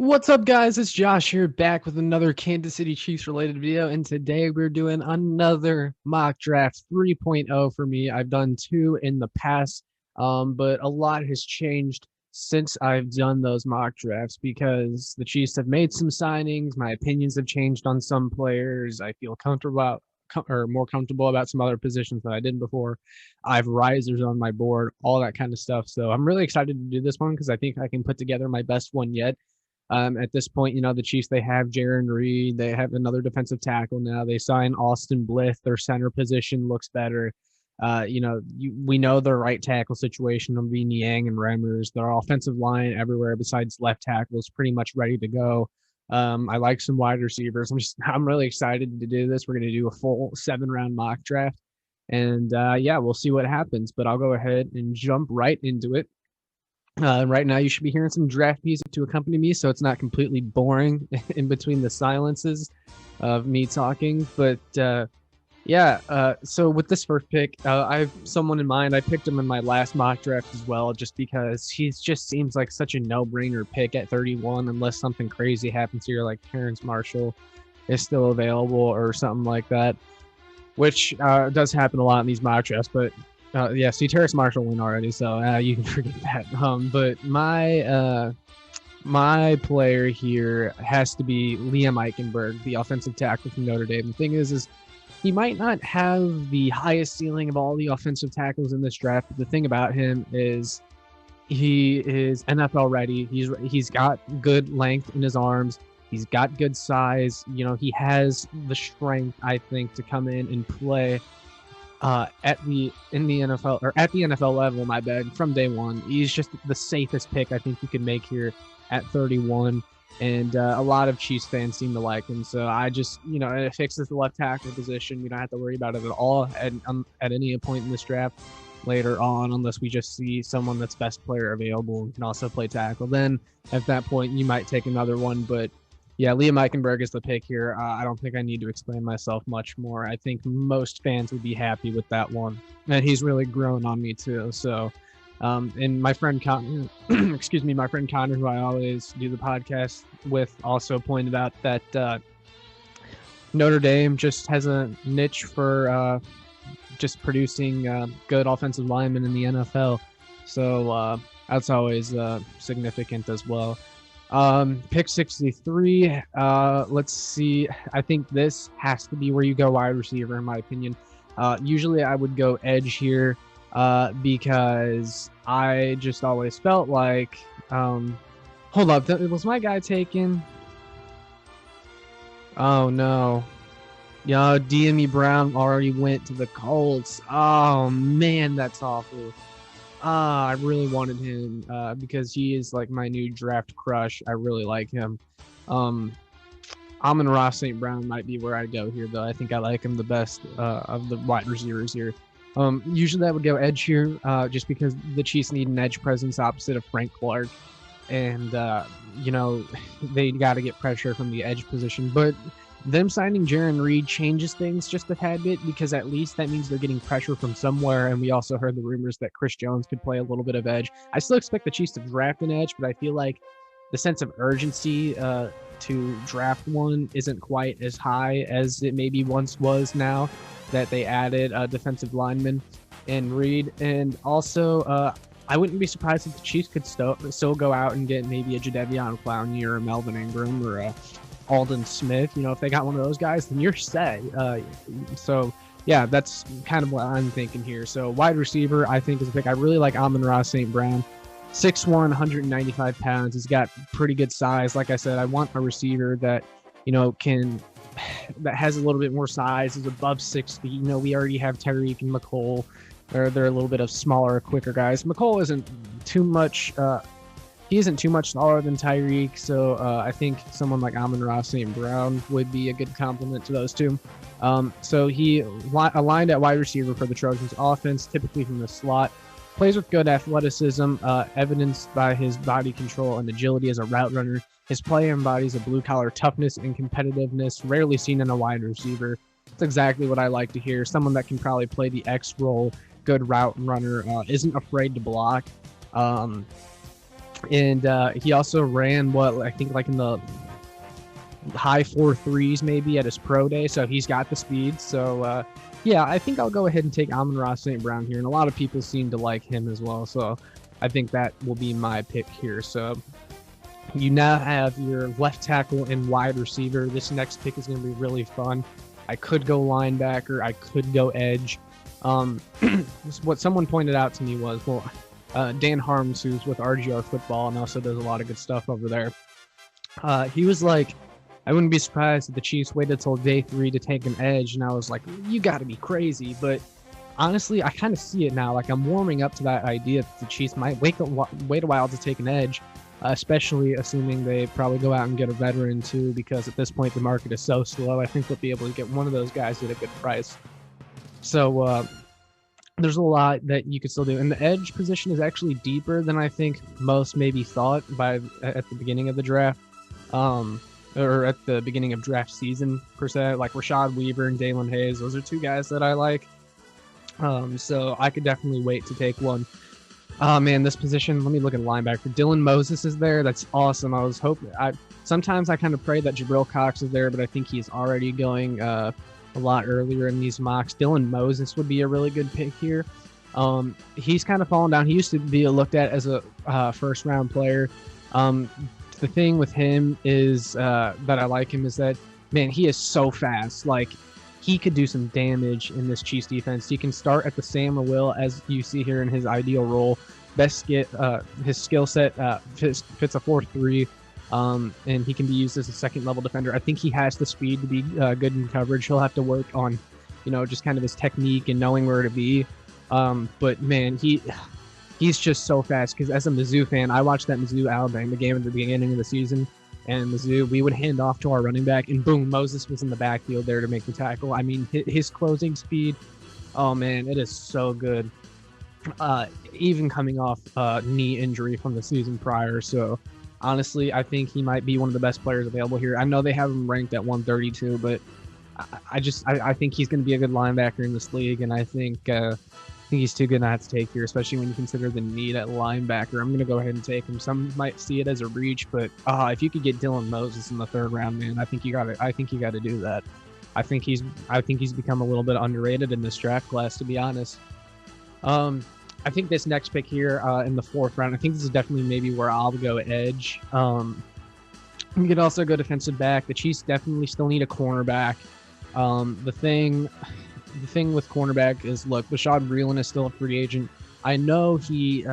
What's up, guys? It's Josh here, back with another Kansas City Chiefs related video, and today we're doing another mock draft 3.0 for me. I've done two in the past, but a lot has changed since I've done those mock drafts because the Chiefs have made some signings. My opinions have changed on some players. I feel comfortable about, or more comfortable about some other positions than I did before. I have risers on my board, all that kind of stuff. So I'm really excited to do this one because I think I can put together my best one yet. At this point, the Chiefs, they have Jaron Reed. They have another defensive tackle now. They sign Austin Blythe. Their center position looks better. We know their right tackle situation will be Niang and Remmers. Their offensive line everywhere besides left tackle is pretty much ready to go. I like some wide receivers. I'm really excited to do this. We're going to do a full 7-round mock draft. And we'll see what happens. But I'll go ahead and jump right into it. Right now, you should be hearing some draft music to accompany me, so it's not completely boring in between the silences of me talking. But so with this first pick, I have someone in mind. I picked him in my last mock draft as well, just because he just seems like such a no-brainer pick at 31, unless something crazy happens here, like Terrence Marshall is still available or something like that, which does happen a lot in these mock drafts, but Terrace Marshall win already, so you can forget that. But my player here has to be Liam Eichenberg, the offensive tackle from Notre Dame. The thing is he might not have the highest ceiling of all the offensive tackles in this draft, but the thing about him is he is NFL ready. He's got good length in his arms. He's got good size. He has the strength, I think, to come in and play at the NFL level, my bad, from day one. He's just the safest pick I think you could make here at 31, and a lot of Chiefs fans seem to like him. So I just, it fixes the left tackle position. We don't have to worry about it at all at any point in this draft later on, unless we just see someone that's best player available and can also play tackle. Then at that point, you might take another one, but yeah, Liam Eichenberg is the pick here. I don't think I need to explain myself much more. I think most fans would be happy with that one. And he's really grown on me too. So, and my friend Connor, my friend Connor, who I always do the podcast with, also pointed out that Notre Dame just has a niche for just producing good offensive linemen in the NFL. So that's always significant as well. Pick 63. Let's see. I think this has to be where you go wide receiver, in my opinion. Usually I would go edge here, because I just always felt like, hold up, was my guy taken? Oh no. Yeah, DME Brown already went to the Colts. Oh man, that's awful. I really wanted him because he is like my new draft crush. I really like him. Amon-Ra St. Brown might be where I go here, though. I think I like him the best of the wide receivers here. Usually I would go edge here just because the Chiefs need an edge presence opposite of Frank Clark. And, they got to get pressure from the edge position. But them signing Jaron Reed changes things just a tad bit, because at least that means they're getting pressure from somewhere. And we also heard the rumors that Chris Jones could play a little bit of edge. I still expect the Chiefs to draft an edge, but I feel like the sense of urgency to draft one isn't quite as high as it maybe once was, now that they added a defensive lineman and Reed. And also, I wouldn't be surprised if the Chiefs could still go out and get maybe a Jadeveon Clowney or a Melvin Ingram or a Aldon Smith. If they got one of those guys, then you're set. So yeah, that's kind of what I'm thinking here. So wide receiver, I think, is a pick. I really like Amon-Ra St. Brown. 6'1", 195 pounds. He's got pretty good size. Like I said, I want a receiver that, that has a little bit more size, is above 6 feet. We already have Tyreek and McCole. They're a little bit of smaller, quicker guys. McCole isn't too much he isn't too much smaller than Tyreek, so I think someone like Amon-Ra St. Brown would be a good complement to those two. So he aligned at wide receiver for the Trojans offense, typically from the slot. Plays with good athleticism, evidenced by his body control and agility as a route runner. His play embodies a blue-collar toughness and competitiveness rarely seen in a wide receiver. That's exactly what I like to hear. Someone that can probably play the X role, good route runner, isn't afraid to block. And he also ran what I think like in the high 4.3s maybe at his pro day, so he's got the speed. So yeah, I think I'll go ahead and take Amon-Ra St. Brown here, and a lot of people seem to like him as well, so I think that will be my pick here. So you now have your left tackle and wide receiver. This next pick is going to be really fun. I could go linebacker, I could go edge. What someone pointed out to me was, well, Dan Harms, who's with RGR Football and also does a lot of good stuff over there, he was like, I wouldn't be surprised if the Chiefs waited till day 3 to take an edge. And I was like, you got to be crazy. But honestly, I kind of see it now. Like, I'm warming up to that idea that the Chiefs might wait a while to take an edge, especially assuming they probably go out and get a veteran too, because at this point the market is so slow. I think they'll be able to get one of those guys at a good price. So there's a lot that you could still do. And the edge position is actually deeper than I think most maybe thought at the beginning of the draft. Or at the beginning of draft season, per se. Like Rashad Weaver and Dalen Hayes, those are two guys that I like. So I could definitely wait to take one. Oh, man, this position, let me look at linebacker. Dylan Moses is there. That's awesome. I was hoping... Sometimes I kind of pray that Jabril Cox is there, but I think he's already going a lot earlier in these mocks. Dylan Moses would be a really good pick here. He's kind of fallen down. He used to be looked at as a first-round player. The thing with him is that I like him is that, man, he is so fast. Like, he could do some damage in this Chiefs defense. He can start at the Sam or Will, as you see here in his ideal role. His skill set fits a 4.3, and he can be used as a second-level defender. I think he has the speed to be good in coverage. He'll have to work on, just kind of his technique and knowing where to be. But, man, he's just so fast, because as a Mizzou fan, I watched that Mizzou-Alabama game at the beginning of the season, and Mizzou, we would hand off to our running back, and boom, Moses was in the backfield there to make the tackle. I mean, his closing speed, oh man, it is so good. Even coming off knee injury from the season prior. So honestly, I think he might be one of the best players available here. I know they have him ranked at 132, but I think he's going to be a good linebacker in this league, and I think he's too good not to take here, especially when you consider the need at linebacker. I'm going to go ahead and take him. Some might see it as a reach, but if you could get Dylan Moses in the 3rd round, man, I think you got to do that. I think he's become a little bit underrated in this draft class, to be honest. I think this next pick here in the 4th round, I think this is definitely maybe where I'll go edge. You could also go defensive back. The Chiefs definitely still need a cornerback. The thing with cornerback is, look, Bashaud Breeland is still a free agent. I know he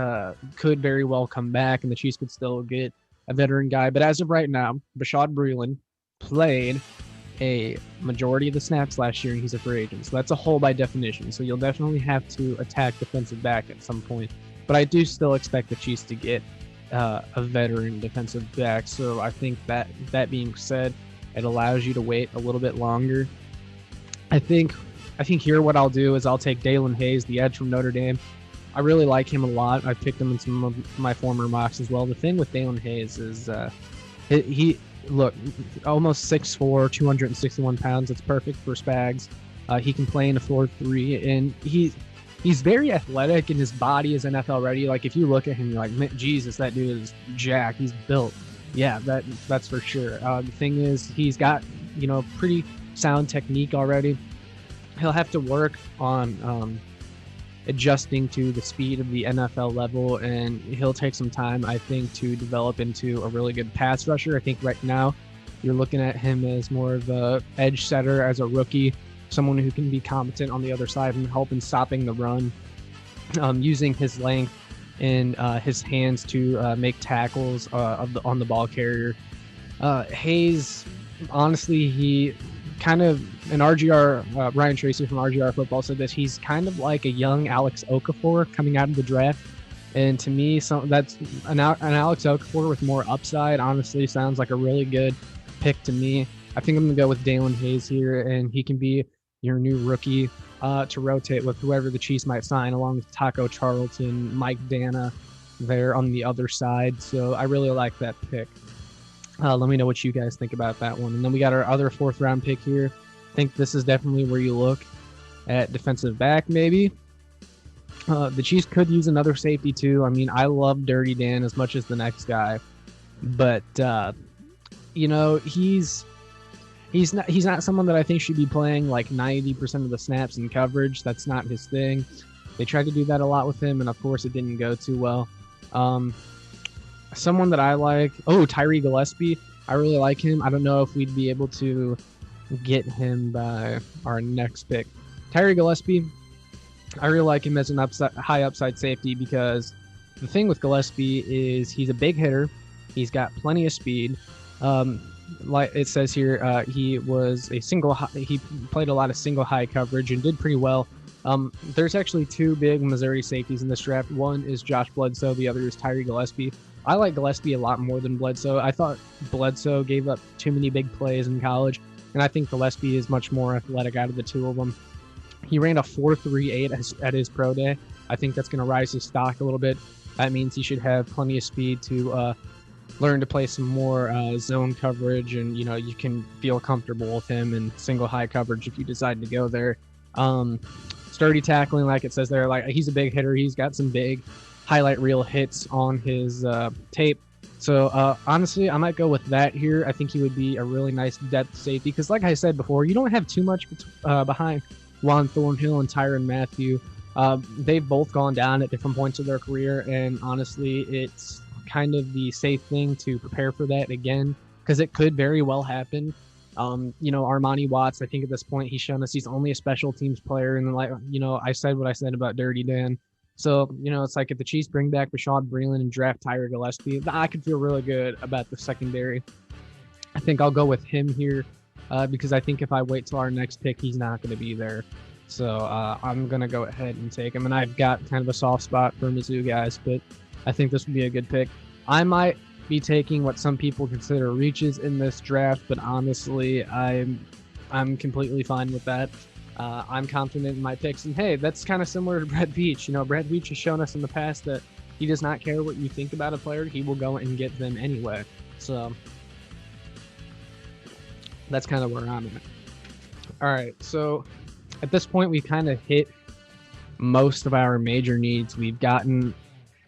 could very well come back, and the Chiefs could still get a veteran guy. But as of right now, Bashaud Breeland played a majority of the snaps last year, and he's a free agent. So that's a hole by definition. So you'll definitely have to attack defensive back at some point. But I do still expect the Chiefs to get a veteran defensive back. So I think that being said, it allows you to wait a little bit longer. I think here what I'll do is I'll take Dalen Hayes, the edge from Notre Dame. I really like him a lot. I picked him in some of my former mocks as well. The thing with Dalen Hayes is he almost 6'4", 261 pounds. It's perfect for Spags. He can play in a 4-3, and he's very athletic, and his body is NFL ready. Like, if you look at him, you're like, Jesus, that dude is jacked. He's built. Yeah, that's for sure. The thing is, he's got pretty sound technique already. He'll have to work on adjusting to the speed of the NFL level, and he'll take some time, I think, to develop into a really good pass rusher. I think right now you're looking at him as more of a edge setter as a rookie, someone who can be competent on the other side and help in stopping the run, using his length and his hands to make tackles on the ball carrier. Hayes, honestly, he kind of, an RGR, Ryan Tracy from RGR Football said this, he's kind of like a young Alex Okafor coming out of the draft. And to me, that's an Alex Okafor with more upside. Honestly, sounds like a really good pick to me. I think I'm going to go with Dalen Hayes here, and he can be your new rookie to rotate with whoever the Chiefs might sign, along with Taco Charlton, Mike Dana there on the other side. So I really like that pick. Let me know what you guys think about that one. And then we got our other 4th round pick here. I think this is definitely where you look at defensive back, maybe. The Chiefs could use another safety too. I mean, I love Dirty Dan as much as the next guy, but you know, he's not someone that I think should be playing like 90% of the snaps in coverage. That's not his thing. They tried to do that a lot with him, and of course, it didn't go too well. Someone that I like, Tyree Gillespie. I really like him. I don't know if we'd be able to get him by our next pick. Tyree Gillespie, I really like him as an high upside safety because the thing with Gillespie is he's a big hitter. He's got plenty of speed. Like it says here, he was he played a lot of single high coverage and did pretty well. There's actually two big Missouri safeties in this draft. One is Josh Bledsoe. The other is Tyree Gillespie. I like Gillespie a lot more than Bledsoe. I thought Bledsoe gave up too many big plays in college, and I think Gillespie is much more athletic out of the two of them. He ran a 4.38 at his pro day. I think that's going to rise his stock a little bit. That means he should have plenty of speed to learn to play some more zone coverage, and you can feel comfortable with him in single high coverage if you decide to go there. Sturdy tackling, like it says there, like he's a big hitter. He's got some big highlight reel hits on his tape. So honestly, I might go with that here. I think he would be a really nice depth safety because, like I said before, you don't have too much behind Juan Thornhill and Tyrann Mathieu. They've both gone down at different points of their career, and honestly, it's kind of the safe thing to prepare for that again because it could very well happen. Armani Watts, I think at this point he's shown us he's only a special teams player, and I said what I said about Dirty Dan. So, it's like if the Chiefs bring back Bashaud Breeland and draft Tyree Gillespie, I could feel really good about the secondary. I think I'll go with him here because I think if I wait till our next pick, he's not going to be there. So I'm going to go ahead and take him. And I've got kind of a soft spot for Mizzou guys, but I think this would be a good pick. I might be taking what some people consider reaches in this draft, but honestly, I'm completely fine with that. I'm confident in my picks, and hey, that's kind of similar to Brett Veach. Brett Veach has shown us in the past that he does not care what you think about a player; he will go and get them anyway. So that's kind of where I'm at. All right, so at this point, we kind of hit most of our major needs. We've gotten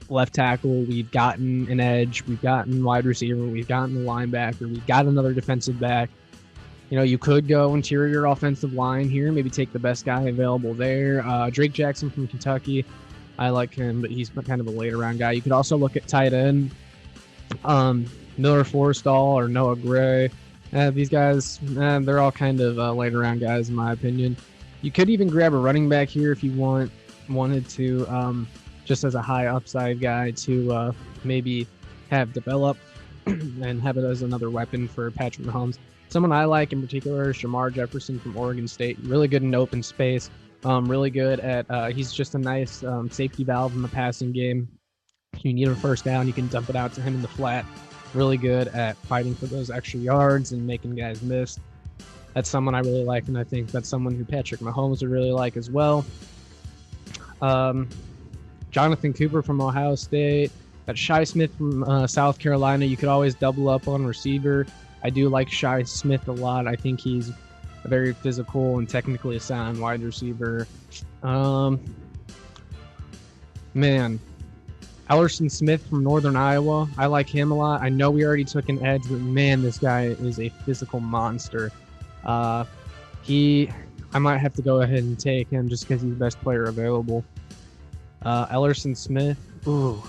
left tackle, we've gotten an edge, we've gotten wide receiver, we've gotten a linebacker, we've got another defensive back. You could go interior offensive line here, maybe take the best guy available there. Drake Jackson from Kentucky, I like him, but he's kind of a later round guy. You could also look at tight end, Miller Forrestall or Noah Gray. These guys, they're all kind of later round guys in my opinion. You could even grab a running back here if you wanted to, just as a high upside guy to maybe have develop and have it as another weapon for Patrick Mahomes. Someone I like in particular is Shamar Jefferson from Oregon State. Really good in open space. Really good at, he's just a nice safety valve in the passing game. If you need a first down, you can dump it out to him in the flat. Really good at fighting for those extra yards and making guys miss. That's someone I really like, and I think that's someone who Patrick Mahomes would really like as well. Jonathan Cooper from Ohio State. Got Shi Smith from South Carolina. You could always double up on receiver. I do like Shi Smith a lot. I think he's a very physical and technically sound wide receiver. Ellerson Smith from Northern Iowa. I like him a lot. I know we already took an edge, but man, this guy is a physical monster. I might have to go ahead and take him just because he's the best player available. Ellerson Smith. Ooh,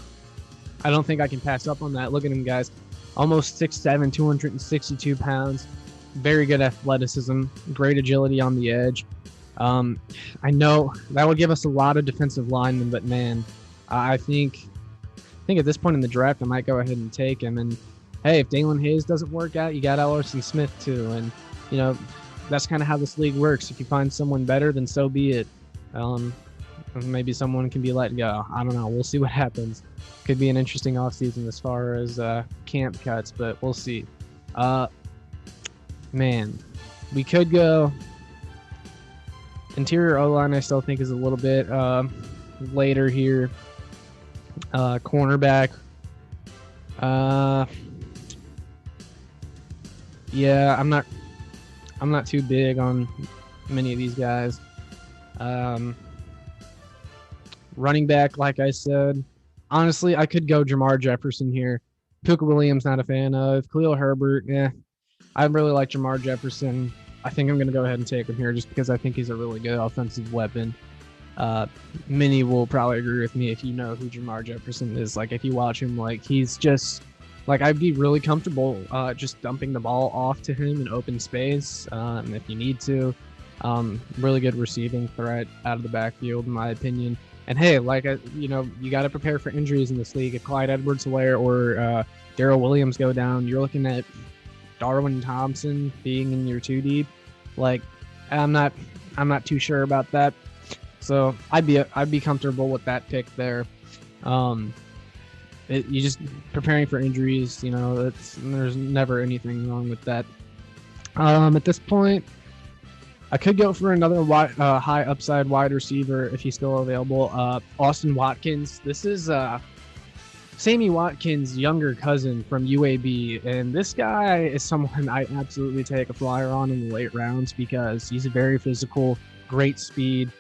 I don't think I can pass up on that. Look at him, guys. Almost 6'7", 262 pounds. Very good athleticism. Great agility on the edge. I know that would give us a lot of defensive linemen, but man, I think at this point in the draft, I might go ahead and take him. And hey, if Dalen Hayes doesn't work out, you got Ellerson Smith too. And that's kind of how this league works. If you find someone better, then so be it. Maybe someone can be let go. I don't know. We'll see what happens. Could be an interesting offseason as far as camp cuts, but we'll see. We could go interior O-line. I still think is a little bit later here. Cornerback. Yeah, I'm not too big on many of these guys. Running back, like I said, honestly, I could go Jamar Jefferson here. Puka Williams, not a fan of. Khalil Herbert, I really like Jamar Jefferson. I think I'm going to go ahead and take him here just because I think he's a really good offensive weapon. Many will probably agree with me if you know who Jamar Jefferson is. Like, if you watch him, like, he's just, like, I'd be really comfortable just dumping the ball off to him in open space if you need to. Really good receiving threat out of the backfield, in my opinion. And hey, like, you got to prepare for injuries in this league. If Clyde Edwards-Helaire or Darrell Williams go down, you're looking at Darwin Thompson being in your 2 deep. Like, I'm not too sure about that. So I'd be comfortable with that pick there. You just preparing for injuries, there's never anything wrong with that. At this point, I could go for another high upside wide receiver if he's still available. Austin Watkins. This is Sammy Watkins' younger cousin from UAB, and this guy is someone I absolutely take a flyer on in the late rounds because he's very physical, great speed.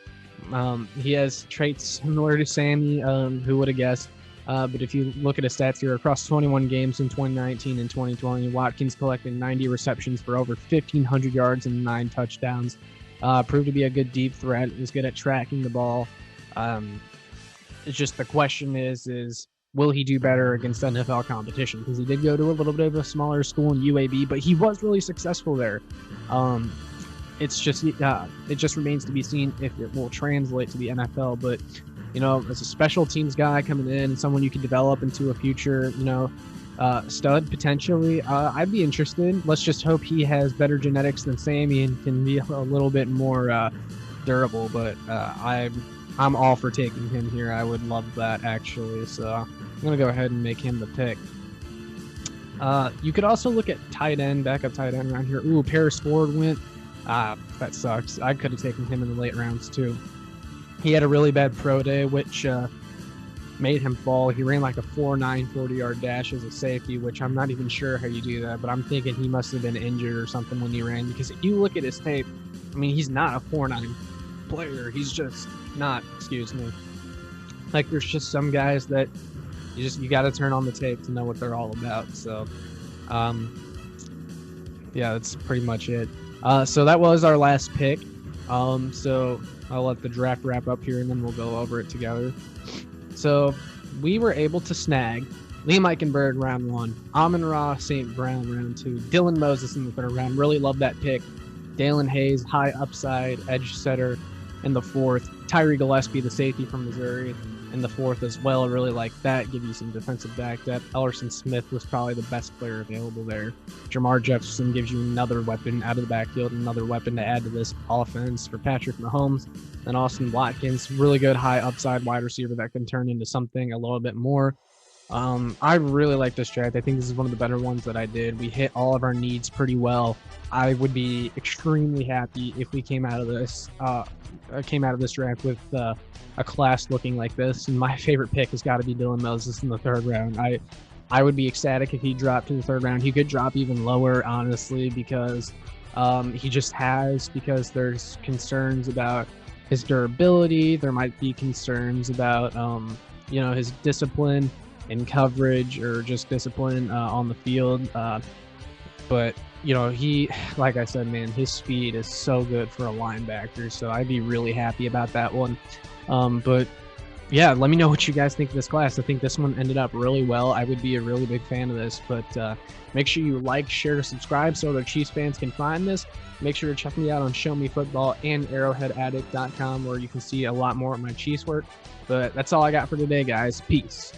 He has traits similar to Sammy, who would have guessed? But if you look at his stats here, across 21 games in 2019 and 2020, Watkins collected 90 receptions for over 1,500 yards and 9 touchdowns. Proved to be a good deep threat. Was good at tracking the ball. It's just the question is will he do better against NFL competition? Because he did go to a little bit of a smaller school in UAB, but he was really successful there. It just remains to be seen if it will translate to the NFL. But as a special teams guy coming in and someone you can develop into a future, stud potentially, I'd be interested. Let's just hope he has better genetics than Sammy and can be a little bit more durable. But I'm all for taking him here. I would love that, actually. So I'm gonna go ahead and make him the pick. You could also look at backup tight end around here. Ooh, Paris Ford went. That sucks. I could have taken him in the late rounds too. He had a really bad pro day, which made him fall. He ran like a 4.9 40-yard dash as a safety, which I'm not even sure how you do that, but I'm thinking he must have been injured or something when he ran, because if you look at his tape, I mean, he's not a 4.9 player. He's just not, like, there's just some guys that you got to turn on the tape to know what they're all about. So, yeah, that's pretty much it. So that was our last pick. So I'll let the draft wrap up here, and then we'll go over it together. So we were able to snag Liam Eichenberg round 1, Amon-Ra St. Brown round 2, Dylan Moses in the 3rd round. Really love that pick. Dalen Hayes, high upside edge setter in the 4th. Tyree Gillespie, the safety from Missouri, in the 4th as well. Really like that. Give you some defensive back depth. Ellerson Smith was probably the best player available there. Jamar Jefferson gives you another weapon out of the backfield, another weapon to add to this offense for Patrick Mahomes. And Austin Watkins, really good high upside wide receiver that can turn into something a little bit more. I really like this draft. I think this is one of the better ones that I did. We hit all of our needs pretty well. I would be extremely happy if we came out of this draft with a class looking like this. And my favorite pick has got to be Dylan Moses in the 3rd round. I would be ecstatic if he dropped to the 3rd round. He could drop even lower, honestly, because because there's concerns about his durability. There might be concerns about his discipline in coverage or just discipline on the field. But he, like I said, man, his speed is so good for a linebacker. So I'd be really happy about that one. But yeah, let me know what you guys think of this class. I think this one ended up really well. I would be a really big fan of this, but make sure you like, share, subscribe so other Chiefs fans can find this. Make sure to check me out on Show Me Football and ArrowheadAddict.com, where you can see a lot more of my Chiefs work. But that's all I got for today, guys. Peace.